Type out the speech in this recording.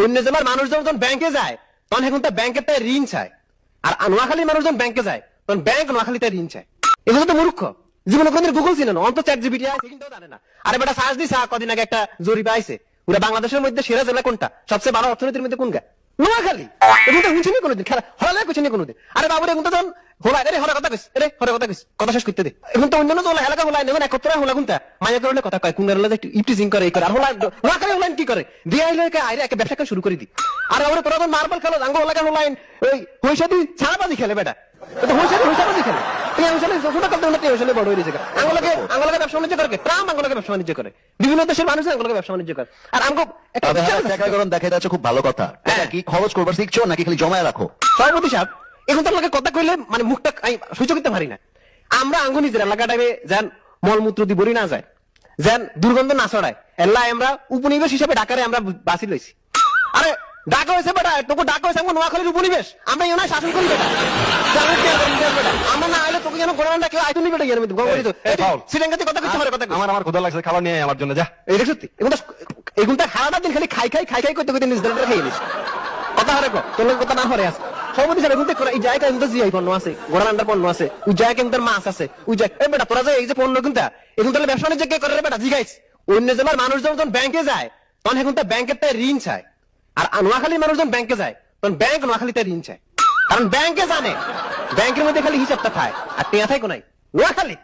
অন্য জেলার মানুষ যখন ব্যাংকে যায় তখন এখন তো ব্যাংকের তাই ঋণ চায়, আর নোয়াখালীর মানুষ যখন ব্যাংকে যায় তখন ব্যাংক নোয়াখালীতে ঋণ চায়। এগুলো তো মূর্খ, জীবনে কোনদিন গুগল ছিল না, অন্ত চ্যাট জিপিটি আছে কিন্তু জানে না। আরে বেটা সার্চ দিছা, কদিন আগে একটা জরিপ আইছে পুরো বাংলাদেশের মধ্যে সেরা জেলা কোনটা, সবচেয়ে ভালো অর্থনীতির মধ্যে কোনটা, নোয়াখালী। এখন তো হুঁচি কোনোদিন খেলা হলা কুচি কোনোদিন। আরে বাবুরে এখন তো যখন হোলা রে হরা কথা কইস, রে হরা কথা কইস, কথা শেষ করতে দে। এখন তো অন্যান্য জেলা এলাকা হোলা নেবেন একত্র হোলা কোনটা মায়া করলে কথা কয় কোন হলে একটু ইপটিজিং করে এই করে। আর হোলা নোয়াখালী হোলাইন কি করে দিয়ে আইলে আইরে একটা ব্যবসা করে শুরু করে দি। আর আমরা তোরা তো মার্বেল খেলো আঙ্গ এলাকা হোলাইন ওই হইসাদি ছাড়াবাজি খেলে বেটা, এটা হইসাদি খেলে। এই অঞ্চলে ছোট করতে হলে এই অঞ্চলে বড় হয়ে গেছে। আঙ্গলকে ব্যবসা বাণিজ্য করে, ট্রাম্প আঙ্গলকে ব্যবসা বাণিজ্য করে, বিভিন্ন দেশের মানুষ আঙ্গলকে ব্যবসা বাণিজ্য করে। আর আঙ্গ একটা দেখা যাচ্ছে খুব ভালো কথা। কি খরচ করবার শিখছো নাকি খালি জমায় রাখো? সভাপতি সাহেব এখন তো আপনাকে কথা কইলে মানে মুখটা সহ্য করতে পারি না। আমরা আঙ্গু নিজের এলাকা টাইমে যেন মলমূত্র দি বড়ি না যায়, যেন দুর্গন্ধ না ছড়ায়, এল্লা আমরা উপনিবেশ হিসেবে ঢাকারে আমরা বাঁচি লইছি। আরে ঢাকা হয়েছে বেটা, তোকে ঢাকা হয়েছে আমার নোয়াখালীর উপনিবেশ, আমরা এনায় শাসন করি বেটা। আমরা না আইলে তোকে যেন গোড়ানটা কেউ আইতুনি বেটা গিয়ে সিটাঙ্গাতে কথা কইতে পারে। কথা আমার ক্ষুধা লাগছে, খাবার নিয়ে আমার জন্য যা। এটা সত্যি এগুনটা খাওয়াটা দিন খালি খাই করতে করতে নিজ দলটা খেয়ে নিস কথা হরে তোর কথা না হরে আছে। সভাপতি সাহেব এখন এই জায়গায় কিন্তু জিআই পণ্য আছে, গোড়া রান্নার পণ্য আছে, ওই জায়গায় কিন্তু মাছ আছে, ওই জায়গায় এই বেটা তোরা যে এই যে পণ্য কিন্তু এখন তাহলে ব্যবসা বাণিজ্য কে করে বেটা জিগাইস। অন্য জেলার মানুষ যখন ব্যাংকে যায় তখন এখন তো ব্যাংকের তাই ঋণ চায়, আর নোয়াখালীর মানুষ যখন ব্যাংকে যায় তখন ব্যাংক নোয়াখালীতে ঋণ চায়। কারণ ব্যাংকে জানে ব্যাংকের মধ্যে খালি হিসাবটা খায় আর টেয়া থাকে নাই নোয়াখালী।